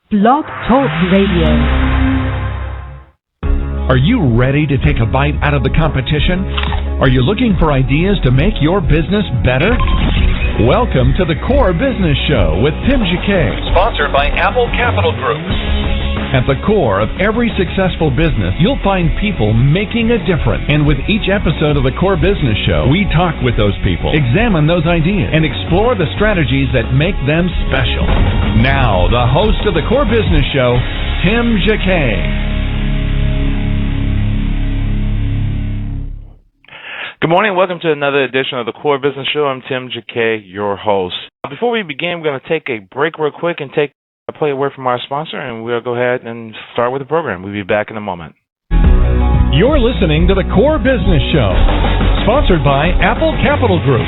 Blog Talk Radio. Are you ready to take a bite out of the competition? Are you looking for ideas to make your business better? Welcome to the Core Business Show with Tim Jacquet, sponsored by Apple Capital Group. At the core of every successful business, you'll find people making a difference. And with each episode of the Core Business Show, we talk with those people, examine those ideas, and explore the strategies that make them special. Now, the host of the Core Business Show, Tim Jacquet. Good morning. Welcome to another edition of the Core Business Show. I'm Tim Jacquet, your host. Before we begin, we're going to take a break real quick and play a word from our sponsor, and we'll go ahead and start with the program. We'll be back in a moment. You're listening to the Core Business Show, sponsored by Apple Capital Group.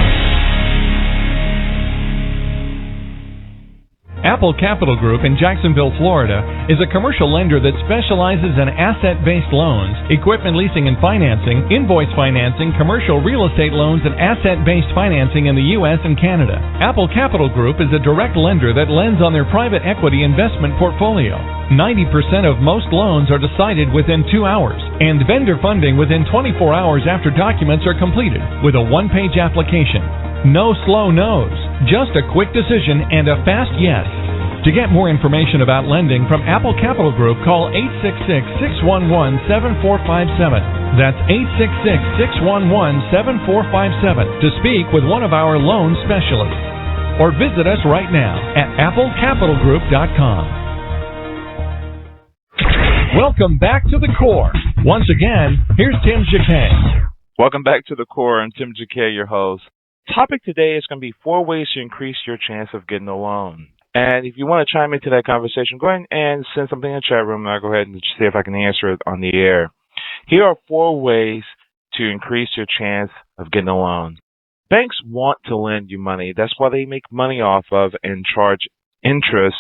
Apple Capital Group in Jacksonville, Florida, is a commercial lender that specializes in asset-based loans, equipment leasing and financing, invoice financing, commercial real estate loans, and asset-based financing in the U.S. and Canada. Apple Capital Group is a direct lender that lends on their private equity investment portfolio. 90% of most loans are decided within 2 hours, and vendor funding within 24 hours after documents are completed, with a one-page application. No slow no's, just a quick decision and a fast yes. To get more information about lending from Apple Capital Group, call 866-611-7457. That's 866-611-7457 to speak with one of our loan specialists. Or visit us right now at applecapitalgroup.com. Welcome back to the Core. Once again, here's Tim Jacquet. Welcome back to the Core. I'm Tim Jacquet, your host. Topic today is going to be 4 ways to increase your chance of getting a loan. And if you want to chime into that conversation, go ahead and send something in the chat room, and I'll go ahead and see if I can answer it on the air. Here are 4 ways to increase your chance of getting a loan. Banks want to lend you money. That's why they make money off of and charge interest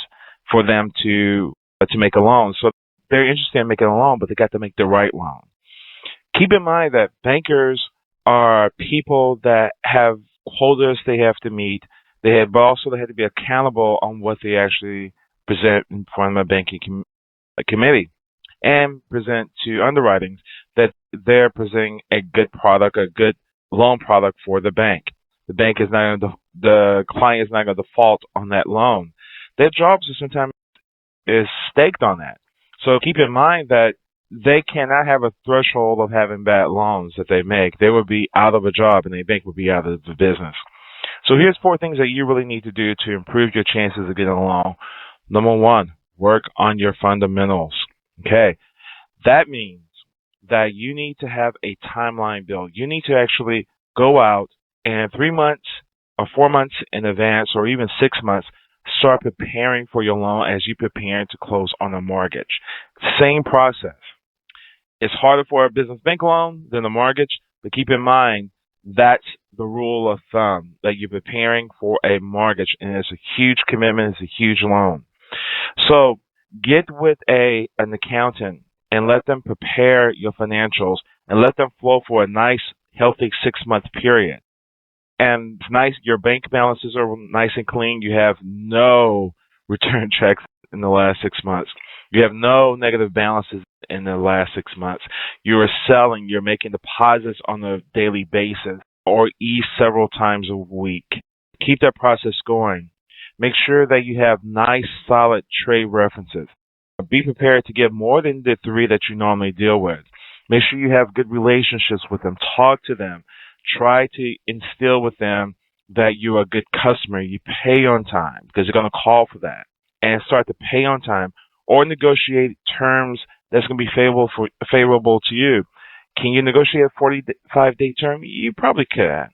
for them to make a loan. So they're interested in making a loan, but they got to make the right loan. Keep in mind that bankers are people that have quotas they have to meet. But also they have to be accountable on what they actually present in front of a banking committee and present to underwritings that they're presenting a good product, a good loan product for the bank. The client is not going to default on that loan. Their jobs sometimes is staked on that. So keep in mind that they cannot have a threshold of having bad loans that they make. They would be out of a job and the bank would be out of the business. So here's 4 things that you really need to do to improve your chances of getting a loan. Number 1, work on your fundamentals. Okay. That means that you need to have a timeline built. You need to actually go out and 3 months or 4 months in advance or even 6 months, start preparing for your loan as you prepare to close on a mortgage. Same process. It's harder for a business bank loan than a mortgage, but keep in mind that's the rule of thumb, that you're preparing for a mortgage, and it's a huge commitment, it's a huge loan. So get with an accountant and let them prepare your financials and let them flow for a nice, healthy 6-month period. And it's nice, your bank balances are nice and clean. You have no return checks in the last 6 months. You have no negative balances in the last 6 months. You are selling, you're making deposits on a daily basis or several times a week. Keep that process going. Make sure that you have nice, solid trade references. Be prepared to give more than the 3 that you normally deal with. Make sure you have good relationships with them. Talk to them. Try to instill with them that you're a good customer. You pay on time because they're going to call for that. And start to pay on time or negotiate terms that's going to be favorable to you. Can you negotiate a 45-day term? You probably can.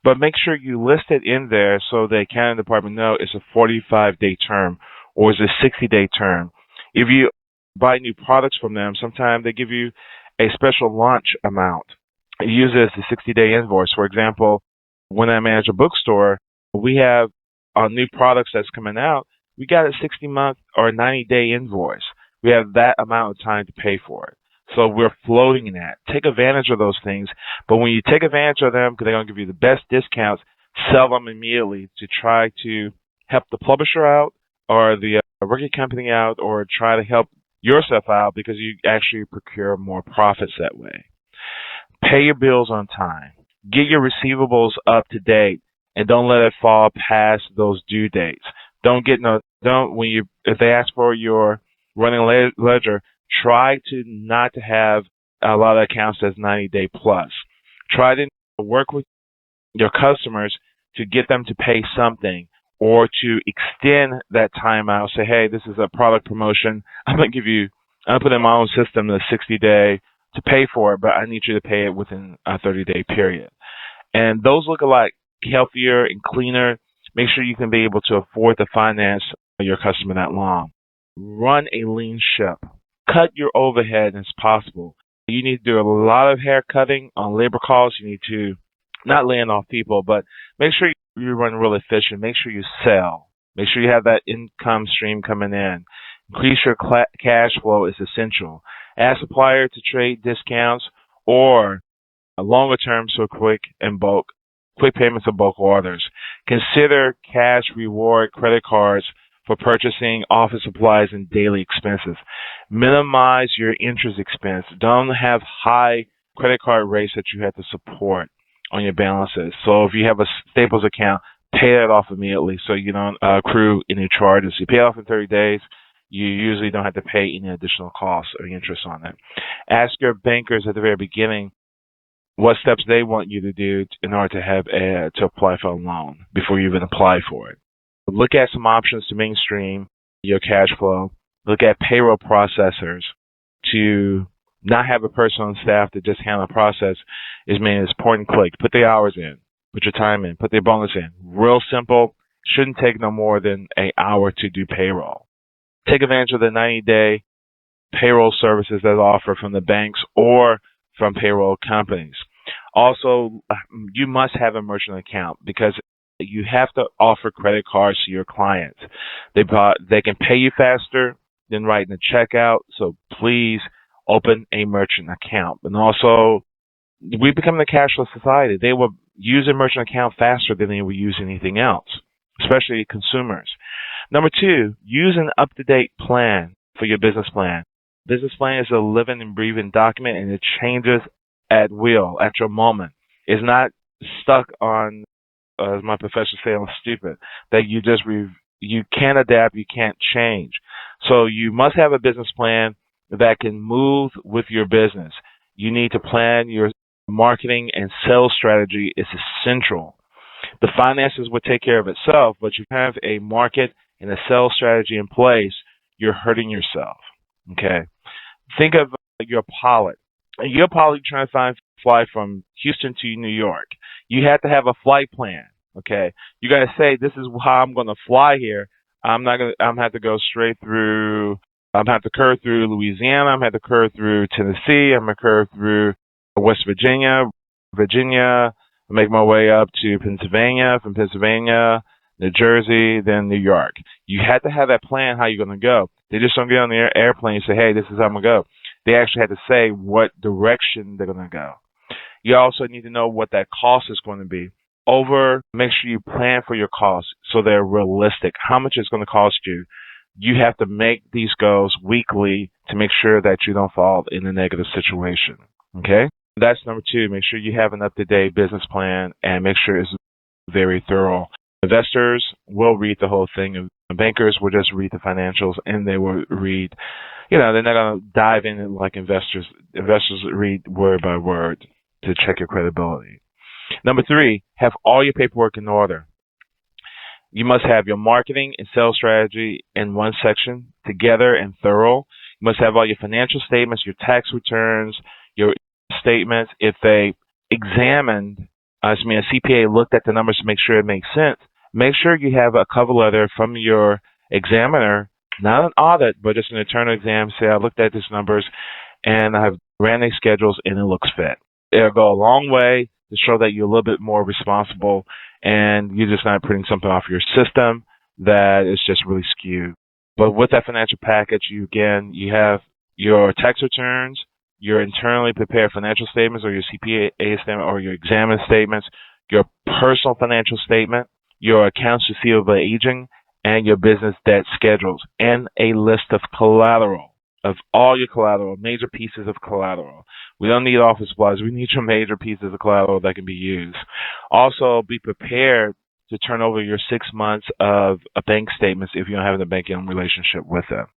But make sure you list it in there so the accounting department knows it's a 45-day term or it's a 60-day term. If you buy new products from them, sometimes they give you a special launch amount. Use it as a 60-day invoice. For example, when I manage a bookstore, we have new products that's coming out. We got a 60-month or 90-day invoice. We have that amount of time to pay for it. So we're floating in that. Take advantage of those things. But when you take advantage of them, because they're going to give you the best discounts, sell them immediately to try to help the publisher out or the work your company out or try to help yourself out because you actually procure more profits that way. Pay your bills on time. Get your receivables up to date and don't let it fall past those due dates. If they ask for your running ledger, try to not to have a lot of accounts that's 90-day plus. Try to work with your customers to get them to pay something or to extend that time out. Say, hey, this is a product promotion. I'm going to put in my own system the 60-day to pay for it, but I need you to pay it within a 30-day period. And those look a lot healthier and cleaner. Make sure you can be able to afford to finance your customer that long. Run a lean ship. Cut your overhead as possible. You need to do a lot of hair cutting on labor costs. You need to not laying off people, but make sure you run real efficient. Make sure you sell. Make sure you have that income stream coming in. Increase your cash flow is essential. Ask supplier to trade discounts or a longer term so quick payments of bulk orders. Consider cash reward credit cards for purchasing office supplies and daily expenses. Minimize your interest expense. Don't have high credit card rates that you have to support on your balances. So if you have a Staples account, pay that off immediately so you don't accrue any charges. You pay it off in 30 days. You usually don't have to pay any additional costs or interest on it. Ask your bankers at the very beginning what steps they want you to do in order to apply for a loan before you even apply for it. Look at some options to mainstream your cash flow. Look at payroll processors to not have a person on staff to just handle the process. It's point and click. Put the hours in. Put your time in. Put the bonus in. Real simple. Shouldn't take no more than an hour to do payroll. Take advantage of the 90-day payroll services that are offered from the banks or from payroll companies. Also, you must have a merchant account because you have to offer credit cards to your clients. They can pay you faster than writing a check out, so please open a merchant account. And also, we become a cashless society. They will use a merchant account faster than they will use anything else, especially consumers. Number 2, use an up-to-date plan for your business plan. Business plan is a living and breathing document, and it changes at will, at your moment. It's not stuck on, as my professor say, I'm stupid, that you can't adapt, you can't change. So you must have a business plan that can move with your business. You need to plan your marketing and sales strategy is essential. The finances will take care of itself, but you have a market and a sales strategy in place, you're hurting yourself. Okay? Think of your pilot. You're probably trying to fly from Houston to New York. You have to have a flight plan. Okay, you got to say, this is how I'm going to fly here. I'm have to go straight through. I'm have to curve through Louisiana. I'm have to curve through Tennessee. I'm gonna curve through West Virginia. Make my way up to Pennsylvania. From Pennsylvania, New Jersey, then New York. You have to have that plan how you're going to go. They just don't get on the airplane and say, hey, this is how I'm going to go. They actually have to say what direction they're going to go. You also need to know what that cost is going to be. Make sure you plan for your costs so they're realistic. How much it's going to cost you. You have to make these goals weekly to make sure that you don't fall in a negative situation. Okay? That's number 2. Make sure you have an up-to-date business plan and make sure it's very thorough. Investors will read the whole thing. Bankers will just read the financials and they will read, they're not going to dive in it like investors. Investors read word by word to check your credibility. Number 3, have all your paperwork in order. You must have your marketing and sales strategy in one section together and thorough. You must have all your financial statements, your tax returns, your statements. If they examined, a CPA looked at the numbers to make sure it makes sense, make sure you have a cover letter from your examiner, not an audit, but just an internal exam. Say, I looked at these numbers and I have ran these schedules and it looks fit. It'll go a long way to show that you're a little bit more responsible and you're just not putting something off your system that is just really skewed. But with that financial package, you have your tax returns, your internally prepared financial statements or your CPA statement or your examiner statements, your personal financial statement, your accounts receivable aging, and your business debt schedules, and a list of collateral, of all your collateral, major pieces of collateral. We don't need office supplies. We need your major pieces of collateral that can be used. Also, be prepared to turn over your 6 months of bank statements if you don't have a banking relationship with them.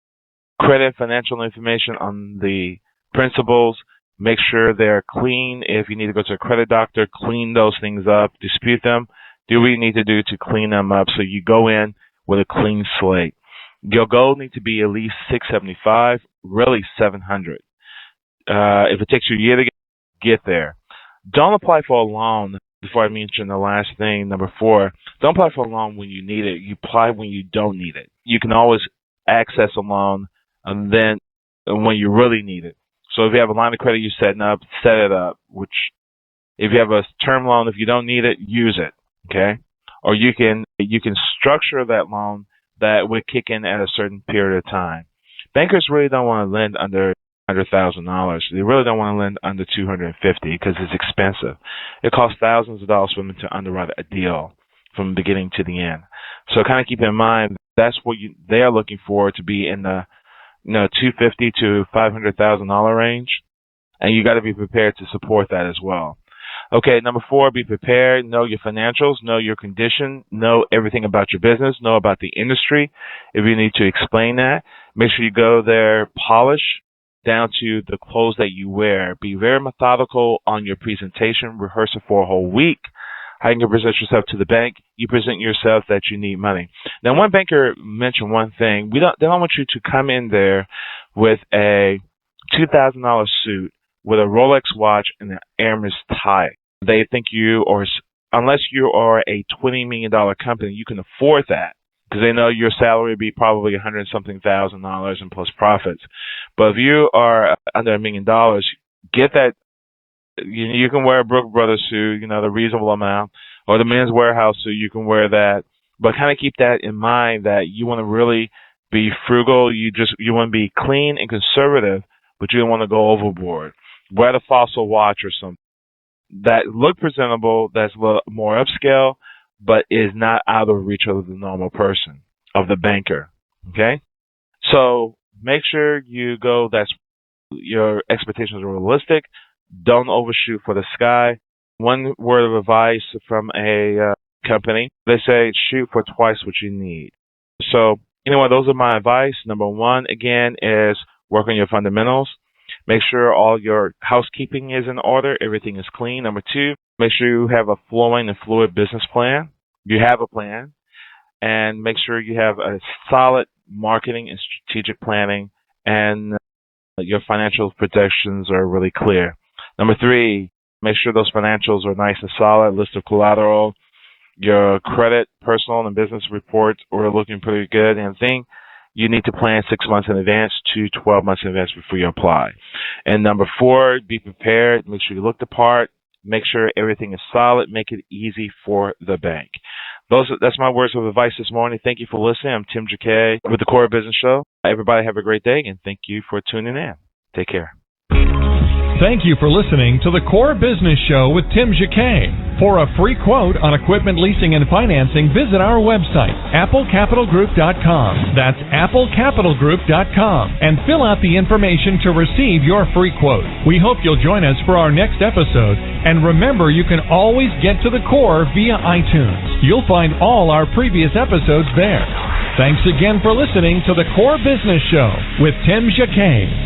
Credit financial information on the principals. Make sure they're clean. If you need to go to a credit doctor, clean those things up, dispute them. Do what you need to do to clean them up so you go in with a clean slate. Your goal needs to be at least 675, really 700. If it takes you a year to get there, don't apply for a loan. Before I mention the last thing, number 4, don't apply for a loan when you need it. You apply when you don't need it. You can always access a loan and then when you really need it. So if you have a line of credit you're setting up, set it up. Which, if you have a term loan, if you don't need it, use it. Okay, or you can structure that loan that would kick in at a certain period of time. Bankers really don't want to lend under $100,000. They really don't want to lend under $250 because it's expensive. It costs thousands of dollars for them to underwrite a deal from the beginning to the end. So kind of keep in mind that's what they are looking for, to be in the $250,000 to $500,000 range, and you got to be prepared to support that as well. Okay, number 4, be prepared. Know your financials, know your condition, know everything about your business, know about the industry. If you need to explain that, make sure you go there, polish down to the clothes that you wear. Be very methodical on your presentation. Rehearse it for a whole week. How you can present yourself to the bank. You present yourself that you need money. Now, one banker mentioned one thing. They don't want you to come in there with a $2,000 suit with a Rolex watch and an Hermes tie. They think unless you are a $20 million company, you can afford that, because they know your salary would be probably $100-something thousand and plus profits. But if you are under $1 million, get that. You can wear a Brooks Brothers suit, the reasonable amount, or the Men's Warehouse suit. You can wear that, but kind of keep that in mind that you want to really be frugal. You want to be clean and conservative, but you don't want to go overboard. Wear the Fossil watch or something that look presentable, that's a little more upscale, but is not out of reach of the normal person, of the banker. Okay, so make sure you go. Your expectations are realistic. Don't overshoot for the sky. One word of advice from a company, they say shoot for twice what you need. So anyway, those are my advice. Number 1, again, is work on your fundamentals. Make sure all your housekeeping is in order. Everything is clean. Number 2, make sure you have a flowing and fluid business plan. You have a plan. And make sure you have a solid marketing and strategic planning, and your financial projections are really clear. Number 3, make sure those financials are nice and solid. List of collateral. Your credit, personal, and business reports are looking pretty good. And you need to plan 6 months in advance to 12 months in advance before you apply. And number 4, be prepared. Make sure you look the part. Make sure everything is solid. Make it easy for the bank. That's my words of advice this morning. Thank you for listening. I'm Tim Jacquet with the Core Business Show. Everybody have a great day, and thank you for tuning in. Take care. Thank you for listening to the Core Business Show with Tim Jacquet. For a free quote on equipment leasing and financing, visit our website, applecapitalgroup.com. That's applecapitalgroup.com, and fill out the information to receive your free quote. We hope you'll join us for our next episode. And remember, you can always get to the Core via iTunes. You'll find all our previous episodes there. Thanks again for listening to the Core Business Show with Tim Jacquet.